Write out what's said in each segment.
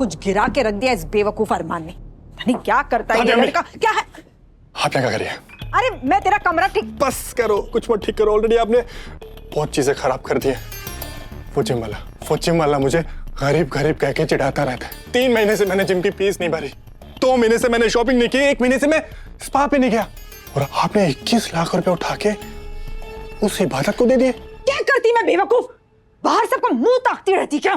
कुछ गिरा के रख दिया इस बेवकूफ अरमान ने। नहीं क्या करता है ये लड़का, क्या है? आप क्या करिए? अरे मैं तेरा कमरा ठीक। बस करो, कुछ मत ठीक करो, ऑलरेडी आपने बहुत चीजें खराब कर दी है। वो जिम वाला मुझे गरीब गरीब कह के चिढ़ाता रहता है। 3 महीने से मैंने जिम की फीस नहीं भरी, 2 महीने से मैंने शॉपिंग नहीं की, 1 महीने से मैं स्पा पे नहीं गया, और आपने 21 लाख रुपए उठा के उस इबादत को दे दिए। क्या करती मैं बेवकूफ, बाहर सबका मुंह ताकती रहती क्या?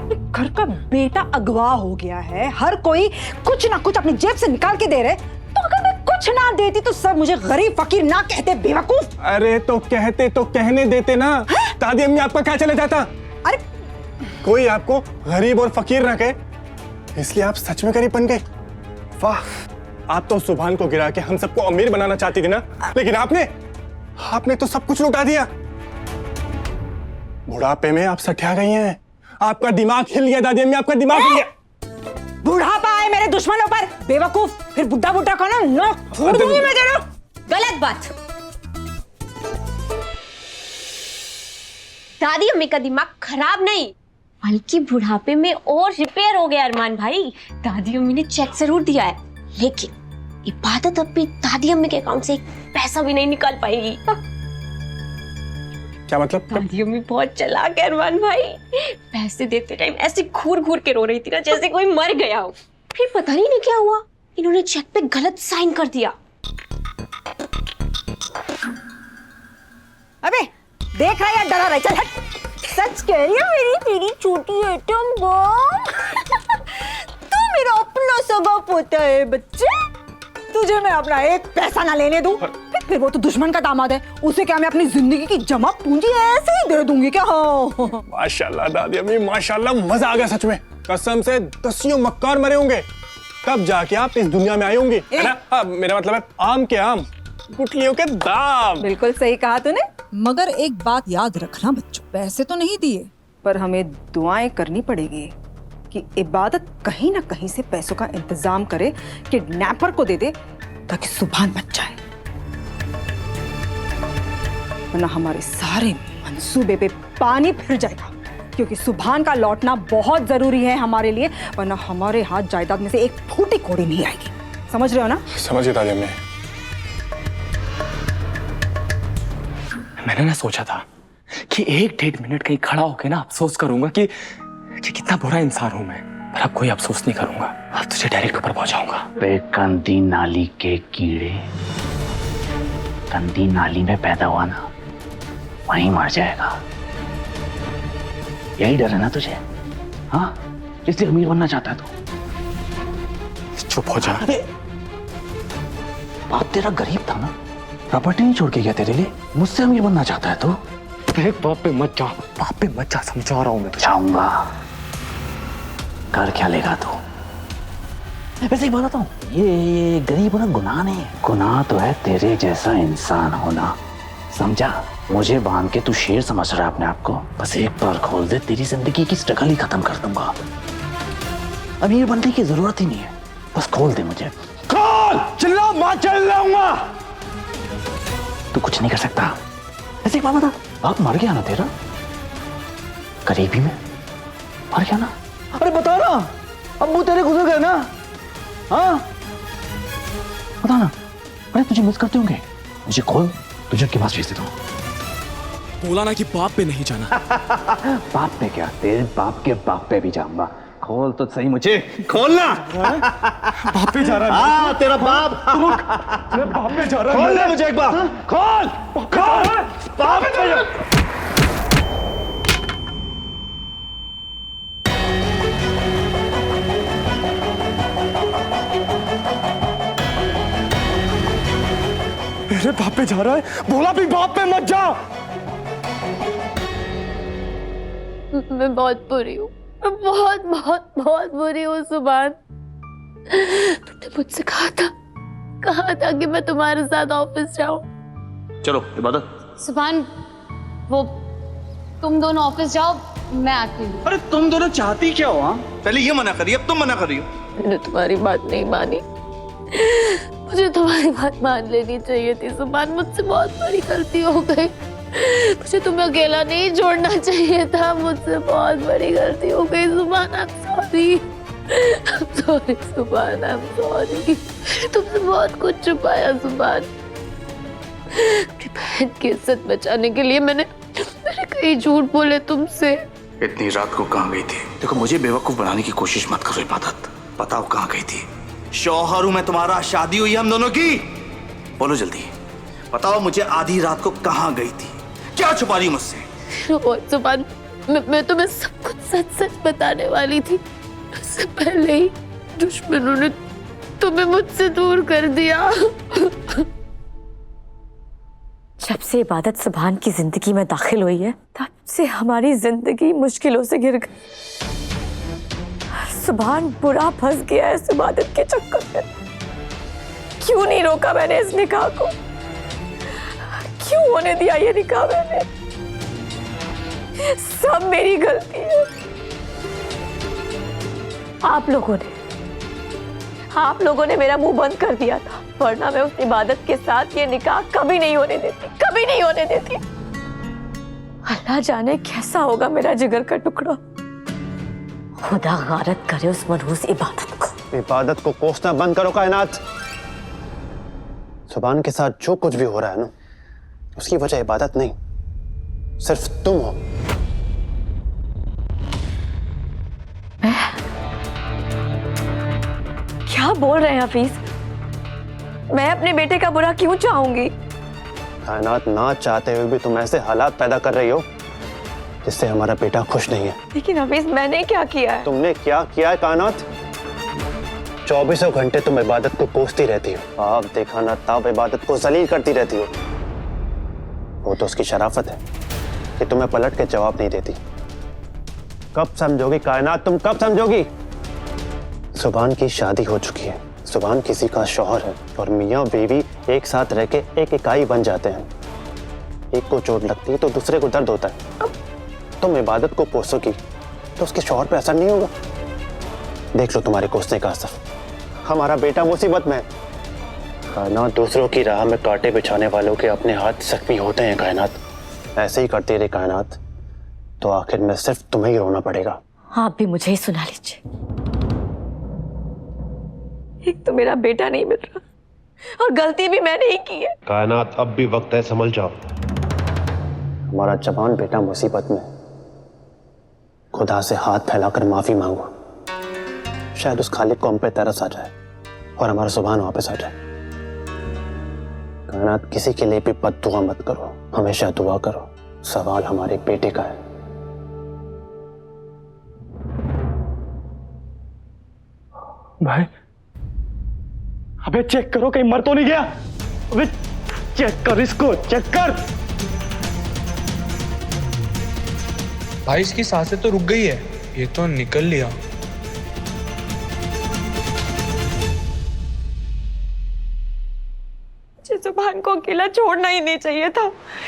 घर का बेटा अगवा हो गया है, हर कोई कुछ ना कुछ अपनी जेब से निकाल के दे रहे, तो अगर मैं कुछ ना देती तो सब मुझे गरीब फकीर ना कहते बेवकूफ। अरे तो कहते तो कहने देते ना, दादी अम्मी आपका क्या चले जाता? अरे कोई आपको गरीब और फकीर ना कहे, इसलिए आप सच में गरीब बन गए। वाह, आप तो सुभान को गिरा के हम सबको अमीर बनाना चाहती थी ना, लेकिन आपने तो सब कुछ लुटा दिया। बुढ़ापे में आप सठिया गई हैं, आपका दिमाग हिल गया दादी अम्मी, आपका दिमाग हिल गया। बुढ़ापा आए मेरे दुश्मनों पर बेवकूफ, फिर बुड्ढा बुड्ढा को ना नोक फोड़ दूंगी मैं तेरा। गलत बात। दादी अम्मी का दिमाग खराब नहीं, बल्कि बुढ़ापे में और रिपेयर हो गया अरमान भाई। दादी अम्मी ने चेक जरूर दिया है, लेकिन इबादत अब भी दादी अम्मी के अकाउंट से एक पैसा भी नहीं निकाल पाएगी। क्या मतलब? दादी अम्मी बहुत चालाक है अरमान भाई, पैसे देते टाइम ऐसे घूर घूर के रो रही थी ना जैसे कोई मर गया हो। फिर पता नहीं इन्हें क्या हुआ, इन्होंने चेक पे गलत साइन कर दिया। अबे देख रहा है, डरा रहा है, चल हट। सच कह रही है मेरी तेरी छोटी एटम बम। तू मेरा अपना सगा पोता है बच्चे, तुझे मैं अपना एक पैसा ना लेने दूं। फिर वो तो दुश्मन का दामाद है, उसे क्या मैं अपनी जिंदगी की जमा पूंजी ऐसे ही दे दूंगी क्या? हाँ माशाल्लाह दादी अम्मी, माशाल्लाह, मजा आ गया सच में। कसम से 10 मक्कार मरे होंगे, तब जाके आप इस दुनिया में आए होंगे, है ना? हाँ, मेरा मतलब है आम के आम, गुठलियों के दाम। बिल्कुल सही कहा तूने। मगर एक बात याद रखना बच्चों, पैसे तो नहीं दिए, पर हमें दुआएं करनी पड़ेगी कि इबादत कहीं ना कहीं से पैसों का इंतजाम करे, किडनैपर को दे दे ताकि सुभान बच जाए, वरना हमारे सारे मंसूबे पे पानी फिर जाएगा। क्योंकि सुभान का लौटना बहुत जरूरी है हमारे लिए, वरना हमारे हाथ जायदाद में से एक फूटी कौड़ी नहीं आएगी। समझ रहे हो ना? समझिए दादी अम्मी। मैंने ना सोचा था कि 1-1.5 मिनट कहीं खड़ा होकर ना अफसोस करूंगा कि कितना बुरा इंसान हूं मैं, पर अब कोई अफसोस नहीं करूंगा। अब तुझे डायरेक्ट ऊपर पहुंचाऊंगा। कंदी नाली के कीड़े, कंदी नाली में पैदा हुआ ना, वहीं मर जाएगा। यही डर है ना तुझे? हाँ, इसलिए अमीर बनना चाहता है तू? चुप हो जा। बाप तेरा गरीब था ना, प्रॉपर्टी नहीं छोड़ के गया तेरे लिए, मुझसे अमीर बनना चाहता है तू? बाप पे मत जा, बाप पे मत जा, समझा रहा हूं मैं तुझे। जाऊंगा। कर क्या लेगा तू? वैसे एक बात बताऊं, ये गरीब होना गुनाह नहीं है, गुनाह तो है तेरे जैसा इंसान होना, समझा? मुझे बांध के तू शेर समझ रहा है अपने आप को, बस एक बार खोल दे, तेरी जिंदगी की स्ट्रगल ही खत्म कर दूंगा। अमीर बनने की जरूरत ही नहीं है, बस खोल दे मुझे। खोल! चिल्ला मत, चिल्लाऊंगा। तू कुछ नहीं कर सकता। ऐसे एक बात बता, बाप मर गया ना तेरा, गरीबी में मर गया ना? अरे बता ना, अब्बू तेरे गुजर गए ना? हाँ बता ना। अरे तुझे मिस करते होंगे, मुझे खोल, तुझे उनके पास भेज देता हूँ। बोला ना कि बाप पे नहीं जाना। बाप पे क्या, तेरे बाप के बाप पे भी जाऊंगा। खोल तो सही मुझे, खोलना। बाप पे जा रहा है। हाँ तेरा बाप, तेरे बाप पे जा रहा है। खोल मुझे एक बार, खोल खोल, बाप पे जा। मेरे बाप पे जा रहा है, बोला भी बाप पे मत जा। मैं बहुत बुरी हूँ, मैं बहुत बहुत बहुत बुरी हूँ सुभान। तुमने मुझसे कहा था कि मैं तुम्हारे साथ ऑफिस जाऊँ। चलो इबादत। सुभान, वो तुम दोनों ऑफिस जाओ, मैं आती हूँ। अरे तुम दोनों चाहती क्या हो? हाँ, पहले ये मना करी, अब तुम मना कर रही हो। मैंने तुम्हारी बात नहीं मानी, मुझे तुम्हारी बात मान लेनी चाहिए थी सुभान। मुझसे बहुत बड़ी गलती हो गई, मुझे तुम्हें अकेला नहीं छोड़ना चाहिए था। मुझसे बहुत बड़ी गलती हो गई सुभान। आई एम सॉरी सुभान, आई एम सॉरी। तुमसे बहुत कुछ छुपाया सुभान। अपनी बहन की इज्जत बचाने के लिए मैंने कई झूठ बोले तुमसे। इतनी रात को कहाँ गई थी? देखो, मुझे बेवकूफ बनाने की कोशिश मत करो इबादत। बताओ कहाँ गई थी? शौहर हूं मैं तुम्हारा, शादी हुई हम दोनों की। बोलो जल्दी, बताओ मुझे आधी रात को कहाँ गई थी? क्या छुपा रही मुझसे? सुभान, मैं तुम्हें सब कुछ सच सच बताने वाली थी। उससे पहले ही दुश्मनों ने तुम्हें मुझसे दूर कर दिया। जब से इबादत सुभान की जिंदगी में दाखिल हुई है, तब से हमारी जिंदगी मुश्किलों से घिर गई। सुभान बुरा फंस गया है इस इबादत के चक्कर में। क्यों नहीं रोका मैंने इस निकाह को? क्यों होने दिया ये निकाह मैंने? सब मेरी गलती है। आप लोगों ने मेरा मुंह बंद कर दिया था, वरना मैं उस इबादत के साथ ये निकाह कभी नहीं होने देती, कभी नहीं होने देती। अल्लाह जाने कैसा होगा मेरा जिगर का टुकड़ा। खुदा गारत करे उस मनहूस इबादत को। इबादत को कोसना बंद करो कायनात। सुभान के साथ जो कुछ भी हो रहा है ना, उसकी वजह इबादत नहीं, सिर्फ तुम हो। क्या बोल रहे हैं हफीज? मैं अपने बेटे का बुरा क्यों चाहूंगी? कायनात, ना चाहते हुए भी तुम ऐसे हालात पैदा कर रही हो जिससे हमारा बेटा खुश नहीं है। लेकिन हफीज, मैंने क्या किया है? तुमने क्या किया है कायनात? 24 घंटे तुम इबादत को कोसती रहती हो। आप देखा ना तब इबादत को जलील करती रहती हो। वो तो उसकी शराफत है कि तुम्हें पलट के जवाब नहीं देती। कब समझोगी कायनात, तुम कब समझोगी? सुभान की शादी हो चुकी है, सुभान किसी का शौहर है और मियाँ बीवी एक साथ रह के एक इकाई बन जाते हैं। एक को चोट लगती है तो दूसरे को दर्द होता है। तुम इबादत को कोसोगी तो उसके शौहर पे असर नहीं होगा। देख लो तुम्हारे कोसने का असर। हमारा बेटा मुसीबत में है। कायनात, दूसरों की राह में कांटे बिछाने वालों के अपने हाथ जख्मी होते हैं कायनात। ऐसे ही करते रहे कायनात तो आखिर में सिर्फ तुम्हें ही रोना पड़ेगा। आप भी मुझे ही सुना लीजिए। एक तो मेरा बेटा नहीं मिल रहा और गलती भी मैंने ही की है। कायनात, अब भी वक्त है, संभल जाओ। हमारा जवान बेटा मुसीबत में, खुदा से हाथ फैलाकर माफी मांगो। शायद उस खालिक को हम पे तरस आ जाए और हमारा सुभान वापस आ जाए। कायनात, किसी के लिए भी बद्दुआ मत करो, हमेशा दुआ करो। सवाल हमारे बेटे का है। भाई, अबे चेक करो कहीं मर तो नहीं गया। अबे चेक कर, इसको चेक कर। भाई इसकी सांसें तो रुक गई है, ये तो निकल लिया। मुझे सुभान को अकेला छोड़ना ही नहीं चाहिए था।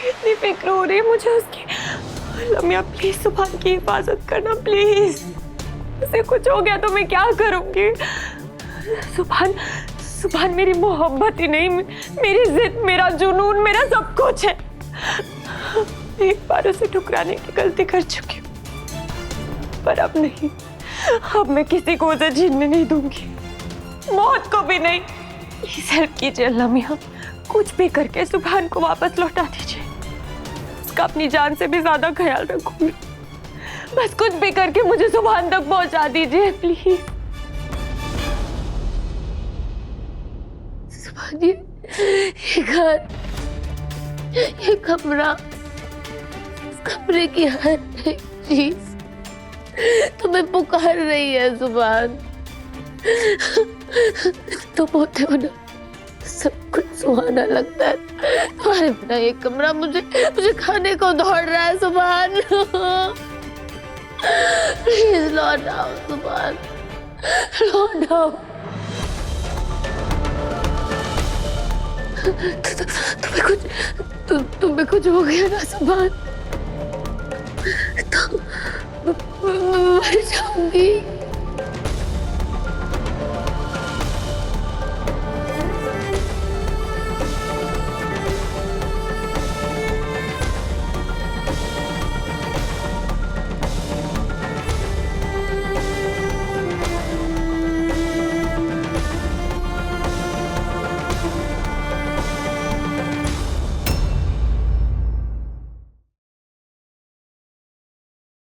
इतनी फिक्र हो रही है मुझे उसकी। लम्या, प्लीज सुभान की हिफाजत करना प्लीज। उसे कुछ हो गया तो मैं क्या करूंगी? सुभान मेरी मोहब्बत ही नहीं, मेरी जिद, मेरा जुनून, मेरा सब कुछ है। एक बार उसे ठुकराने की गलती कर चुकी हूँ, पर अब नहीं। अब मैं किसी को उसे छीनने नहीं दूंगी, मौत को भी नहीं। प्लीज हेल्प कीजिए अल्लाह मियां, कुछ भी करके सुभान को वापस लौटा दीजिए। उसका अपनी जान से भी ज्यादा ख्याल रखूंगी। बस कुछ भी करके मुझे सुभान तक पहुंचा दीजिए प्लीज। सुभान, ये घर, ये कमरा, इस कमरे की हर एक चीज तुम्हें पुकार रही है सुभान। तुम होते हो ना, सब कुछ सुहाना लगता है। तुम्हारे बिना ये कमरा मुझे खाने को दौड़ रहा है सुभान। प्लीज लौट आओ सुभान, लौट आओ। तुम्हें कुछ हो गया ना सुभान, तो मैं मर जाऊंगी।